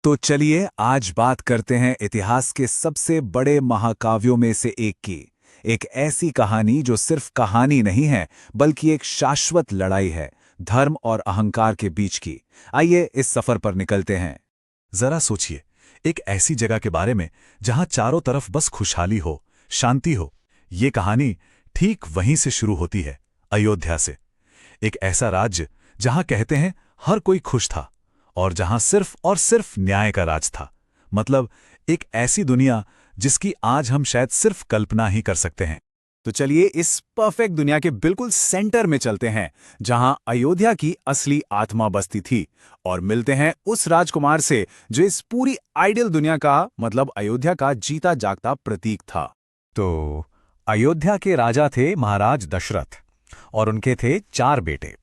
तो चलिए आज बात करते हैं इतिहास के सबसे बड़े महाकाव्यों में से एक की। एक ऐसी कहानी जो सिर्फ कहानी नहीं है बल्कि एक शाश्वत लड़ाई है, धर्म और अहंकार के बीच की। आइए इस सफर पर निकलते हैं। जरा सोचिए, एक ऐसी जगह के बारे में जहां चारों तरफ बस खुशहाली हो, शांति हो। ये कहानी ठीक वहीं से शुरू होती है, अयोध्या से। एक ऐसा राज्य जहां कहते हैं हर कोई खुश था और जहां सिर्फ और सिर्फ न्याय का राज था। मतलब एक ऐसी दुनिया जिसकी आज हम शायद सिर्फ कल्पना ही कर सकते हैं। तो चलिए इस परफेक्ट दुनिया के बिल्कुल सेंटर में चलते हैं, जहां अयोध्या की असली आत्मा बसती थी, और मिलते हैं उस राजकुमार से जो इस पूरी आइडियल दुनिया का मतलब अयोध्या का जीता जागता प्रतीक था। तो अयोध्या के राजा थे महाराज दशरथ और उनके थे 4 बेटे।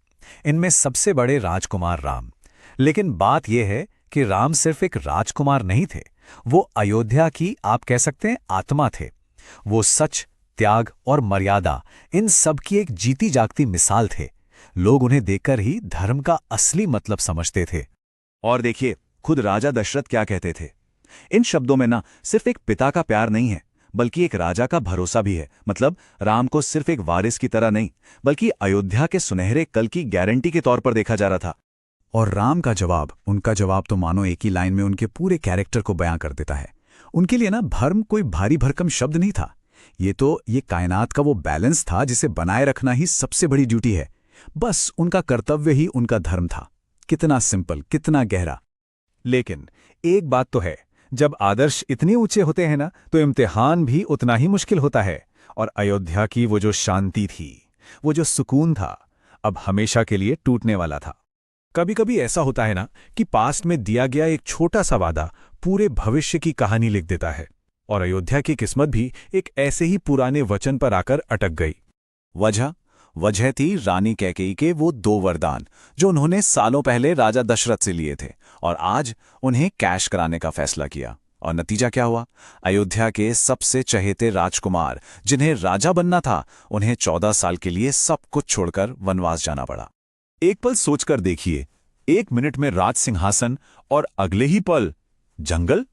इनमें सबसे बड़े राजकुमार राम। लेकिन बात यह है कि राम सिर्फ एक राजकुमार नहीं थे, वो अयोध्या की आप कह सकते हैं आत्मा थे। वो सच, त्याग और मर्यादा, इन सब की एक जीती जागती मिसाल थे। लोग उन्हें देखकर ही धर्म का असली मतलब समझते थे। और देखिए खुद राजा दशरथ क्या कहते थे। इन शब्दों में ना सिर्फ एक पिता का प्यार नहीं है बल्कि एक राजा का भरोसा भी है। मतलब राम को सिर्फ एक वारिस की तरह नहीं बल्कि अयोध्या के सुनहरे कल की गारंटी के तौर पर देखा जा रहा था। और राम का जवाब, उनका जवाब तो मानो एक ही लाइन में उनके पूरे कैरेक्टर को बयां कर देता है। उनके लिए ना धर्म कोई भारी भरकम शब्द नहीं था, ये कायनात का वो बैलेंस था जिसे बनाए रखना ही सबसे बड़ी ड्यूटी है। बस उनका कर्तव्य ही उनका धर्म था। कितना सिंपल, कितना गहरा। लेकिन एक बात तो है, जब आदर्श इतने ऊंचे होते हैं ना, तो इम्तिहान भी उतना ही मुश्किल होता है। और अयोध्या की वो जो शांति थी, वो जो सुकून था, अब हमेशा के लिए टूटने वाला था। कभी कभी ऐसा होता है ना कि पास्ट में दिया गया एक छोटा सा वादा पूरे भविष्य की कहानी लिख देता है। और अयोध्या की किस्मत भी एक ऐसे ही पुराने वचन पर आकर अटक गई। वजह थी रानी कैकेयी के वो 2 वरदान जो उन्होंने सालों पहले राजा दशरथ से लिए थे और आज उन्हें कैश कराने का फैसला किया। और नतीजा क्या हुआ? अयोध्या के सबसे चहेते राजकुमार जिन्हें राजा बनना था, उन्हें 14 साल के लिए सब कुछ छोड़कर वनवास जाना पड़ा। एक पल सोचकर देखिए, 1 मिनट में राज सिंहासन और अगले ही पल जंगल।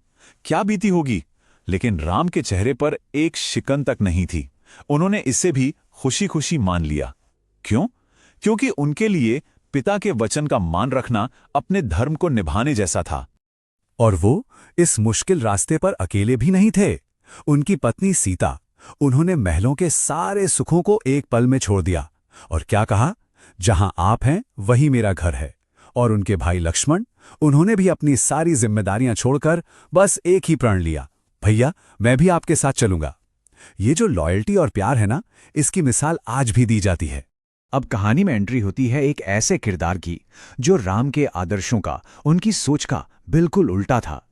क्या बीती होगी? लेकिन राम के चेहरे पर एक शिकन तक नहीं थी। उन्होंने इसे भी खुशी खुशी मान लिया। क्यों? क्योंकि उनके लिए पिता के वचन का मान रखना अपने धर्म को निभाने जैसा था। और वो इस मुश्किल रास्ते पर अकेले भी नहीं थे। उनकी पत्नी सीता, उन्होंने महलों के सारे सुखों को एक पल में छोड़ दिया और क्या कहा, जहां आप हैं वही मेरा घर है। और उनके भाई लक्ष्मण, उन्होंने भी अपनी सारी जिम्मेदारियां छोड़कर बस एक ही प्रण लिया, भैया मैं भी आपके साथ चलूंगा। ये जो लॉयल्टी और प्यार है ना, इसकी मिसाल आज भी दी जाती है। अब कहानी में एंट्री होती है एक ऐसे किरदार की जो राम के आदर्शों का, उनकी सोच का बिल्कुल उल्टा था।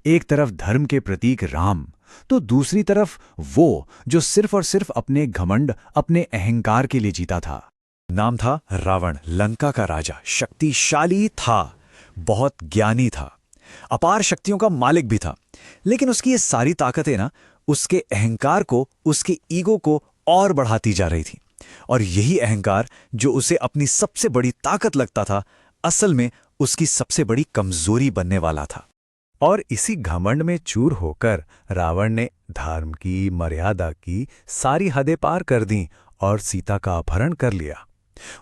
एक तरफ धर्म के प्रतीक राम, तो दूसरी तरफ वो जो सिर्फ और सिर्फ अपने घमंड, अपने अहंकार के लिए जीता था। नाम था रावण, लंका का राजा। शक्तिशाली था, बहुत ज्ञानी था, अपार शक्तियों का मालिक भी था। लेकिन उसकी ये सारी ताकतें ना उसके अहंकार को, उसके ईगो को और बढ़ाती जा रही थी। और यही अहंकार जो उसे अपनी सबसे बड़ी ताकत लगता था, असल में उसकी सबसे बड़ी कमजोरी बनने वाला था। और इसी घमंड में चूर होकर रावण ने धर्म की, मर्यादा की सारी हदें पार कर दी और सीता का अपहरण कर लिया।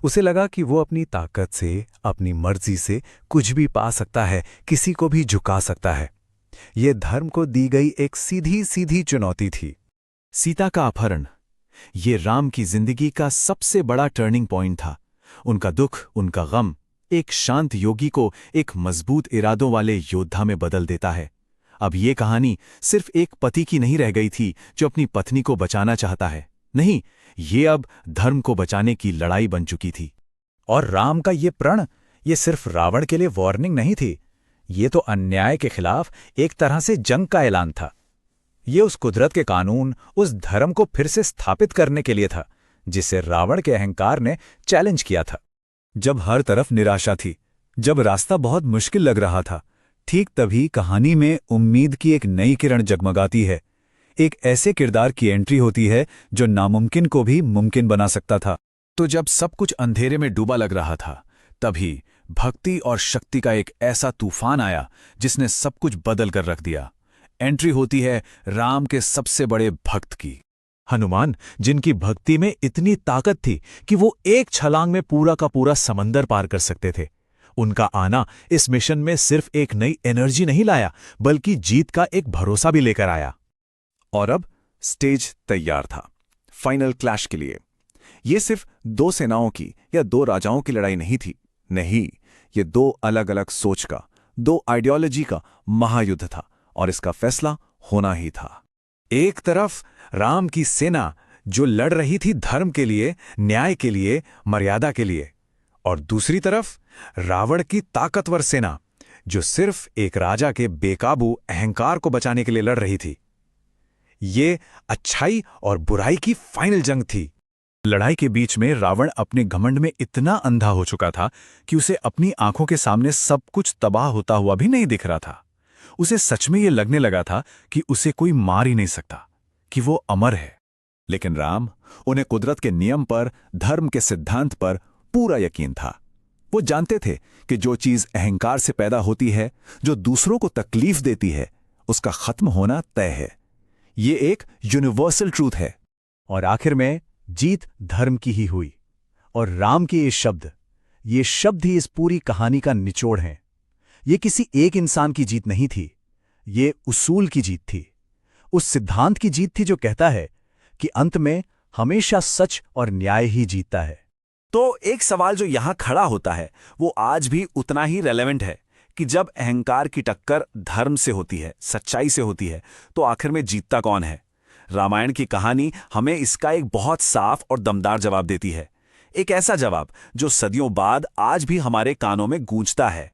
उसे लगा कि वो अपनी ताकत से, अपनी मर्जी से कुछ भी पा सकता है, किसी को भी झुका सकता है। ये धर्म को दी गई एक सीधी सीधी चुनौती थी। सीता का अपहरण, ये राम की जिंदगी का सबसे बड़ा टर्निंग पॉइंट था। उनका दुख, उनका गम एक शांत योगी को एक मजबूत इरादों वाले योद्धा में बदल देता है। अब ये कहानी सिर्फ एक पति की नहीं रह गई थी जो अपनी पत्नी को बचाना चाहता है। नहीं, ये अब धर्म को बचाने की लड़ाई बन चुकी थी। और राम का ये प्रण, ये सिर्फ रावण के लिए वार्निंग नहीं थी, ये तो अन्याय के खिलाफ एक तरह से जंग का ऐलान था। ये उस कुदरत के कानून, उस धर्म को फिर से स्थापित करने के लिए था जिसे रावण के अहंकार ने चैलेंज किया था। जब हर तरफ निराशा थी, जब रास्ता बहुत मुश्किल लग रहा था, ठीक तभी कहानी में उम्मीद की एक नई किरण जगमगाती है। एक ऐसे किरदार की एंट्री होती है जो नामुमकिन को भी मुमकिन बना सकता था। तो जब सब कुछ अंधेरे में डूबा लग रहा था, तभी भक्ति और शक्ति का एक ऐसा तूफान आया जिसने सब कुछ बदल कर रख दिया। एंट्री होती है राम के सबसे बड़े भक्त की, हनुमान, जिनकी भक्ति में इतनी ताकत थी कि वो एक छलांग में पूरा का पूरा समंदर पार कर सकते थे। उनका आना इस मिशन में सिर्फ एक नई एनर्जी नहीं लाया, बल्कि जीत का एक भरोसा भी लेकर आया। और अब स्टेज तैयार था फाइनल क्लैश के लिए। ये सिर्फ दो सेनाओं की या दो राजाओं की लड़ाई नहीं थी। नहीं, ये दो अलग अलग सोच का, दो आइडियोलॉजी का महायुद्ध था और इसका फैसला होना ही था। एक तरफ राम की सेना जो लड़ रही थी धर्म के लिए, न्याय के लिए, मर्यादा के लिए, और दूसरी तरफ रावण की ताकतवर सेना जो सिर्फ एक राजा के बेकाबू अहंकार को बचाने के लिए लड़ रही थी। ये अच्छाई और बुराई की फाइनल जंग थी। लड़ाई के बीच में रावण अपने घमंड में इतना अंधा हो चुका था कि उसे अपनी आंखों के सामने सब कुछ तबाह होता हुआ भी नहीं दिख रहा था। उसे सच में ये लगने लगा था कि उसे कोई मार ही नहीं सकता, कि वो अमर है। लेकिन राम, उन्हें कुदरत के नियम पर, धर्म के सिद्धांत पर पूरा यकीन था। वो जानते थे कि जो चीज अहंकार से पैदा होती है, जो दूसरों को तकलीफ देती है, उसका खत्म होना तय है। ये एक यूनिवर्सल ट्रूथ है। और आखिर में जीत धर्म की ही हुई। और राम के ये शब्द ही इस पूरी कहानी का निचोड़ हैं। ये किसी एक इंसान की जीत नहीं थी, ये उसूल की जीत थी। उस सिद्धांत की जीत थी जो कहता है कि अंत में हमेशा सच और न्याय ही जीतता है। तो एक सवाल जो यहां खड़ा होता है वो आज भी उतना ही रेलेवेंट है कि जब अहंकार की टक्कर धर्म से होती है, सच्चाई से होती है, तो आखिर में जीतता कौन है? रामायण की कहानी हमें इसका एक बहुत साफ और दमदार जवाब देती है। एक ऐसा जवाब जो सदियों बाद आज भी हमारे कानों में गूंजता है।